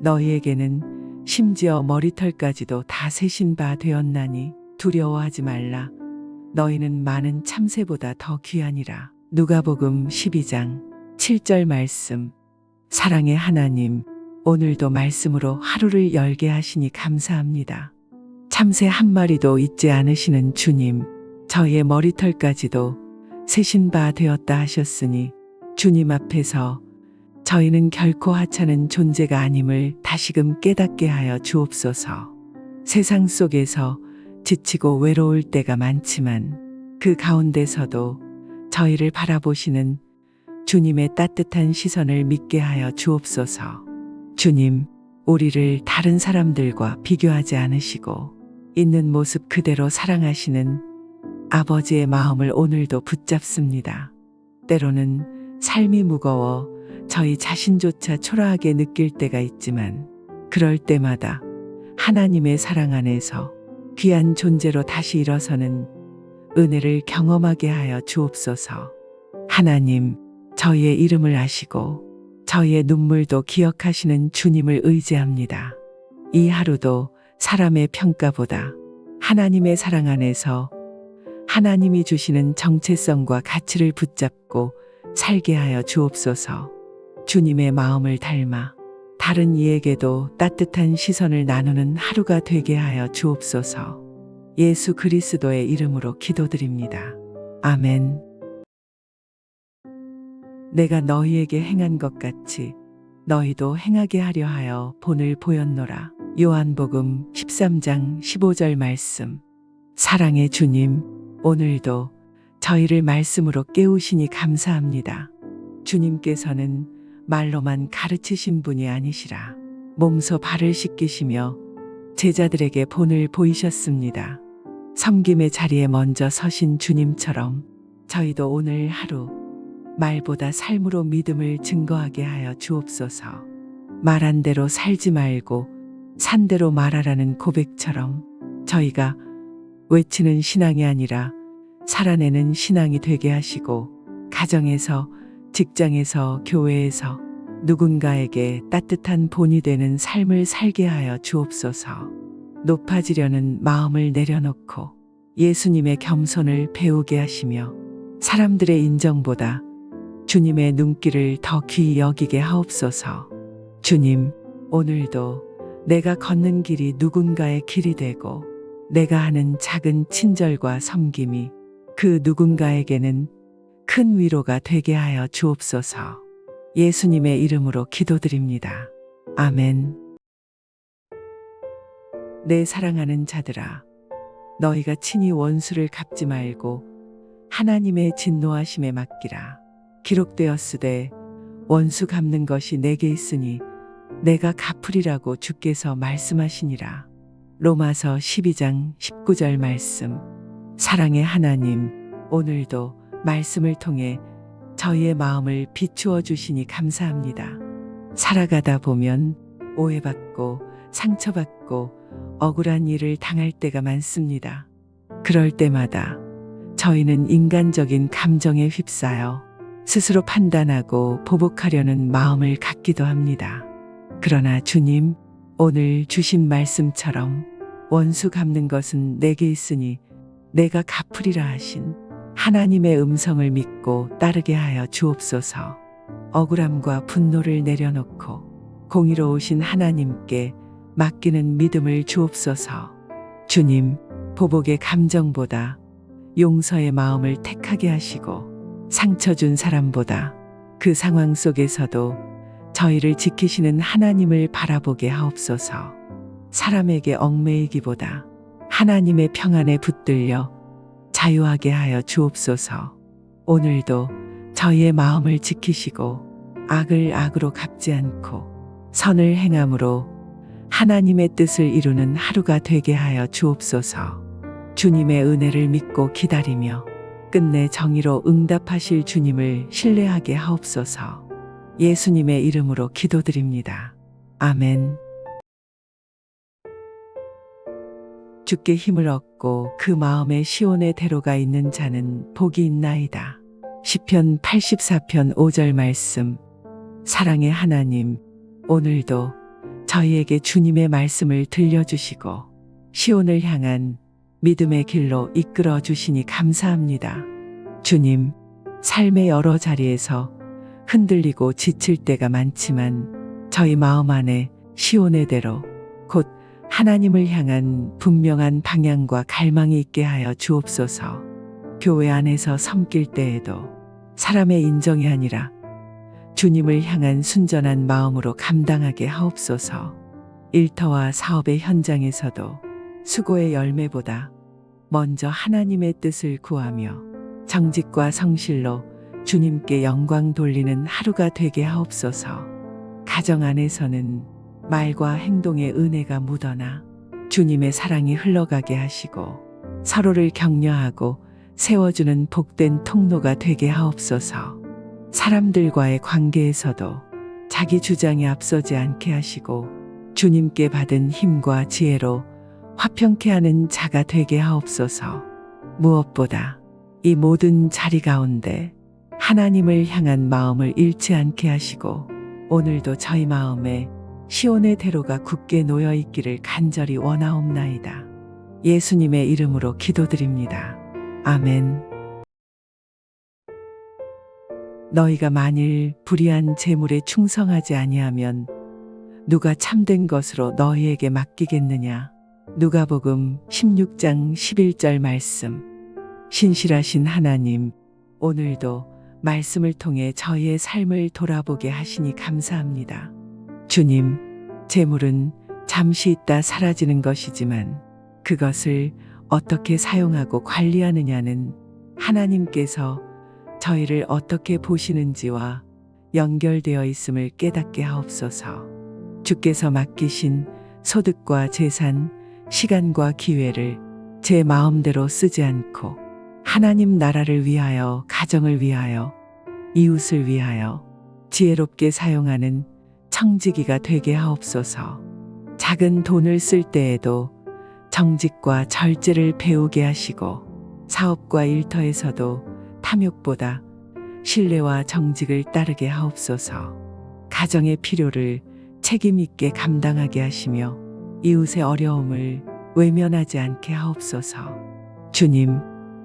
너희에게는 심지어 머리털까지도 다 세신 바 되었나니 두려워하지 말라. 너희는 많은 참새보다 더 귀하니라. 누가복음 12장 7절 말씀. 사랑의 하나님, 오늘도 말씀으로 하루를 열게 하시니 감사합니다. 참새 한 마리도 잊지 않으시는 주님, 저희의 머리털까지도 세신 바 되었다 하셨으니 주님 앞에서 저희는 결코 하찮은 존재가 아님을 다시금 깨닫게 하여 주옵소서. 세상 속에서 지치고 외로울 때가 많지만 그 가운데서도 저희를 바라보시는 주님의 따뜻한 시선을 믿게 하여 주옵소서. 주님, 우리를 다른 사람들과 비교하지 않으시고 있는 모습 그대로 사랑하시는 아버지의 마음을 오늘도 붙잡습니다. 때로는 삶이 무거워 저희 자신조차 초라하게 느낄 때가 있지만 그럴 때마다 하나님의 사랑 안에서 귀한 존재로 다시 일어서는 은혜를 경험하게 하여 주옵소서. 하나님, 저희의 이름을 아시고 저희의 눈물도 기억하시는 주님을 의지합니다. 이 하루도 사람의 평가보다 하나님의 사랑 안에서 하나님이 주시는 정체성과 가치를 붙잡고 살게 하여 주옵소서. 주님의 마음을 닮아 다른 이에게도 따뜻한 시선을 나누는 하루가 되게 하여 주옵소서. 예수 그리스도의 이름으로 기도드립니다. 아멘. 내가 너희에게 행한 것 같이 너희도 행하게 하려 하여 본을 보였노라. 요한복음 13장 15절 말씀. 사랑의 주님, 오늘도 저희를 말씀으로 깨우시니 감사합니다. 주님께서는 말로만 가르치신 분이 아니시라 몸소 발을 씻기시며 제자들에게 본을 보이셨습니다. 섬김의 자리에 먼저 서신 주님처럼 저희도 오늘 하루 말보다 삶으로 믿음을 증거하게 하여 주옵소서. 말한 대로 살지 말고 산 대로 말하라는 고백처럼 저희가 외치는 신앙이 아니라 살아내는 신앙이 되게 하시고 가정에서, 직장에서, 교회에서 누군가에게 따뜻한 본이 되는 삶을 살게 하여 주옵소서. 높아지려는 마음을 내려놓고 예수님의 겸손을 배우게 하시며 사람들의 인정보다 주님의 눈길을 더 귀히 여기게 하옵소서. 주님, 오늘도 내가 걷는 길이 누군가의 길이 되고 내가 하는 작은 친절과 섬김이 그 누군가에게는 큰 위로가 되게 하여 주옵소서. 예수님의 이름으로 기도드립니다. 아멘. 내 사랑하는 자들아, 너희가 친히 원수를 갚지 말고 하나님의 진노하심에 맡기라. 기록되었으되 원수 갚는 것이 내게 있으니 내가 갚으리라고 주께서 말씀하시니라. 로마서 12장 19절 말씀. 사랑의 하나님, 오늘도 말씀을 통해 저희의 마음을 비추어 주시니 감사합니다. 살아가다 보면 오해받고 상처받고 억울한 일을 당할 때가 많습니다. 그럴 때마다 저희는 인간적인 감정에 휩싸여 스스로 판단하고 보복하려는 마음을 갖기도 합니다. 그러나 주님, 오늘 주신 말씀처럼 원수 갚는 것은 내게 있으니 내가 갚으리라 하신 하나님의 음성을 믿고 따르게 하여 주옵소서. 억울함과 분노를 내려놓고 공의로우신 하나님께 맡기는 믿음을 주옵소서. 주님, 보복의 감정보다 용서의 마음을 택하게 하시고 상처 준 사람보다 그 상황 속에서도 저희를 지키시는 하나님을 바라보게 하옵소서. 사람에게 얽매이기보다 하나님의 평안에 붙들려 자유하게 하여 주옵소서. 오늘도 저희의 마음을 지키시고 악을 악으로 갚지 않고 선을 행함으로 하나님의 뜻을 이루는 하루가 되게 하여 주옵소서. 주님의 은혜를 믿고 기다리며 끝내 정의로 응답하실 주님을 신뢰하게 하옵소서. 예수님의 이름으로 기도드립니다. 아멘. 주께 힘을 얻고 그 마음에 시온의 대로가 있는 자는 복이 있나이다. 시편 84편 5절 말씀. 사랑의 하나님, 오늘도 저희에게 주님의 말씀을 들려주시고 시온을 향한 믿음의 길로 이끌어 주시니 감사합니다. 주님, 삶의 여러 자리에서 흔들리고 지칠 때가 많지만 저희 마음 안에 시온의 대로 곧 하나님을 향한 분명한 방향과 갈망이 있게 하여 주옵소서. 교회 안에서 섬길 때에도 사람의 인정이 아니라 주님을 향한 순전한 마음으로 감당하게 하옵소서. 일터와 사업의 현장에서도 수고의 열매보다 먼저 하나님의 뜻을 구하며 정직과 성실로 주님께 영광 돌리는 하루가 되게 하옵소서. 가정 안에서는 말과 행동의 은혜가 묻어나 주님의 사랑이 흘러가게 하시고 서로를 격려하고 세워주는 복된 통로가 되게 하옵소서. 사람들과의 관계에서도 자기 주장이 앞서지 않게 하시고 주님께 받은 힘과 지혜로 화평케 하는 자가 되게 하옵소서. 무엇보다 이 모든 자리 가운데 하나님을 향한 마음을 잃지 않게 하시고 오늘도 저희 마음에 시온의 대로가 굳게 놓여 있기를 간절히 원하옵나이다. 예수님의 이름으로 기도드립니다. 아멘. 너희가 만일 불의한 재물에 충성하지 아니하면 누가 참된 것으로 너희에게 맡기겠느냐. 누가복음 16장 11절 말씀. 신실하신 하나님, 오늘도 말씀을 통해 저희의 삶을 돌아보게 하시니 감사합니다. 주님, 재물은 잠시 있다 사라지는 것이지만 그것을 어떻게 사용하고 관리하느냐는 하나님께서 저희를 어떻게 보시는지와 연결되어 있음을 깨닫게 하옵소서. 주께서 맡기신 소득과 재산, 시간과 기회를 제 마음대로 쓰지 않고 하나님 나라를 위하여, 가정을 위하여, 이웃을 위하여 지혜롭게 사용하는 청지기가 되게 하옵소서. 작은 돈을 쓸 때에도 정직과 절제를 배우게 하시고 사업과 일터에서도 탐욕보다 신뢰와 정직을 따르게 하옵소서. 가정의 필요를 책임 있게 감당하게 하시며 이웃의 어려움을 외면하지 않게 하옵소서. 주님,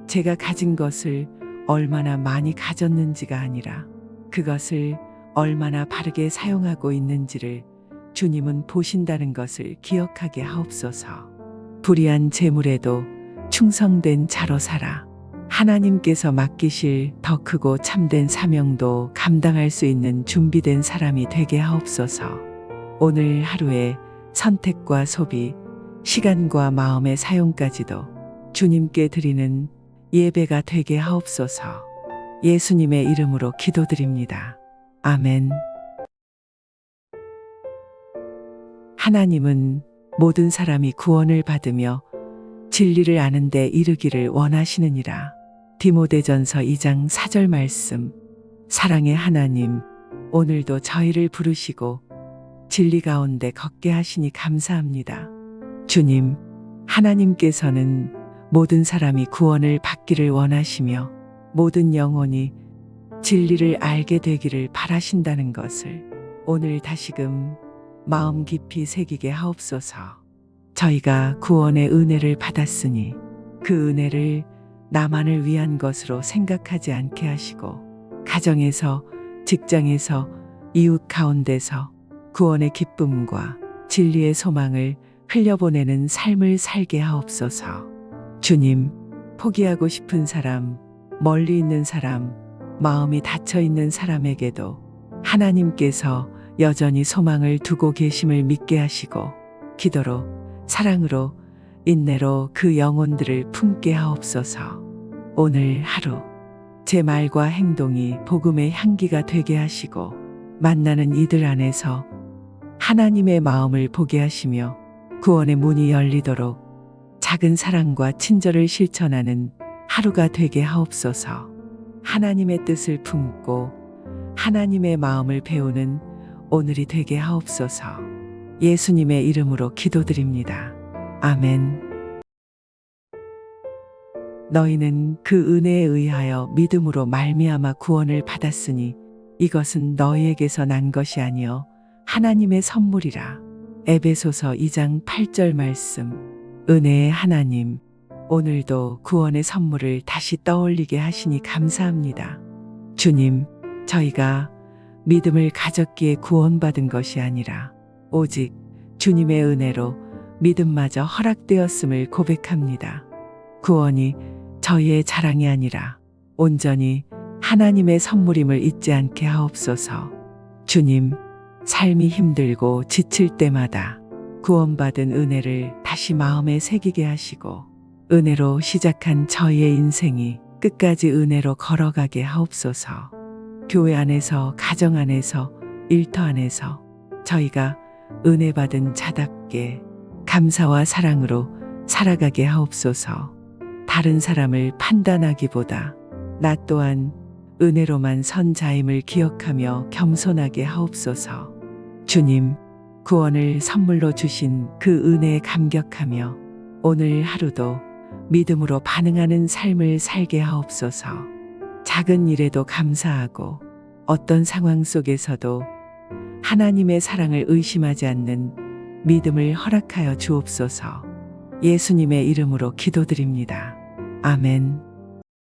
제가 가진 것을 얼마나 많이 가졌는지가 아니라 그것을 얼마나 바르게 사용하고 있는지를 주님은 보신다는 것을 기억하게 하옵소서. 불의한 재물에도 충성된 자로 살아 하나님께서 맡기실 더 크고 참된 사명도 감당할 수 있는 준비된 사람이 되게 하옵소서. 오늘 하루의 선택과 소비, 시간과 마음의 사용까지도 주님께 드리는 예배가 되게 하옵소서. 예수님의 이름으로 기도드립니다. 아멘. 하나님은 모든 사람이 구원을 받으며 진리를 아는 데 이르기를 원하시느니라. 디모데전서 2장 4절 말씀. 사랑의 하나님, 오늘도 저희를 부르시고 진리 가운데 걷게 하시니 감사합니다. 주님, 하나님께서는 모든 사람이 구원을 받기를 원하시며 모든 영혼이 진리를 알게 되기를 바라신다는 것을 오늘 다시금 마음 깊이 새기게 하옵소서. 저희가 구원의 은혜를 받았으니 그 은혜를 나만을 위한 것으로 생각하지 않게 하시고 가정에서, 직장에서, 이웃 가운데서 구원의 기쁨과 진리의 소망을 흘려보내는 삶을 살게 하옵소서. 주님, 포기하고 싶은 사람, 멀리 있는 사람, 마음이 닫혀 있는 사람에게도 하나님께서 여전히 소망을 두고 계심을 믿게 하시고 기도로, 사랑으로, 인내로 그 영혼들을 품게 하옵소서. 오늘 하루 제 말과 행동이 복음의 향기가 되게 하시고 만나는 이들 안에서 하나님의 마음을 보게 하시며 구원의 문이 열리도록 작은 사랑과 친절을 실천하는 하루가 되게 하옵소서. 하나님의 뜻을 품고 하나님의 마음을 배우는 오늘이 되게 하옵소서. 예수님의 이름으로 기도드립니다. 아멘. 너희는 그 은혜에 의하여 믿음으로 말미암아 구원을 받았으니 이것은 너희에게서 난 것이 아니요 하나님의 선물이라. 에베소서 2장 8절 말씀. 은혜의 하나님, 오늘도 구원의 선물을 다시 떠올리게 하시니 감사합니다. 주님, 저희가 믿음을 가졌기에 구원받은 것이 아니라 오직 주님의 은혜로 믿음마저 허락되었음을 고백합니다. 구원이 저희의 자랑이 아니라 온전히 하나님의 선물임을 잊지 않게 하옵소서. 주님, 삶이 힘들고 지칠 때마다 구원받은 은혜를 다시 마음에 새기게 하시고 은혜로 시작한 저희의 인생이 끝까지 은혜로 걸어가게 하옵소서. 교회 안에서, 가정 안에서, 일터 안에서 저희가 은혜 받은 자답게 감사와 사랑으로 살아가게 하옵소서. 다른 사람을 판단하기보다 나 또한 은혜로만 선 자임을 기억하며 겸손하게 하옵소서. 주님, 구원을 선물로 주신 그 은혜에 감격하며 오늘 하루도 믿음으로 반응하는 삶을 살게 하옵소서. 작은 일에도 감사하고 어떤 상황 속에서도 하나님의 사랑을 의심하지 않는 믿음을 허락하여 주옵소서. 예수님의 이름으로 기도드립니다. 아멘.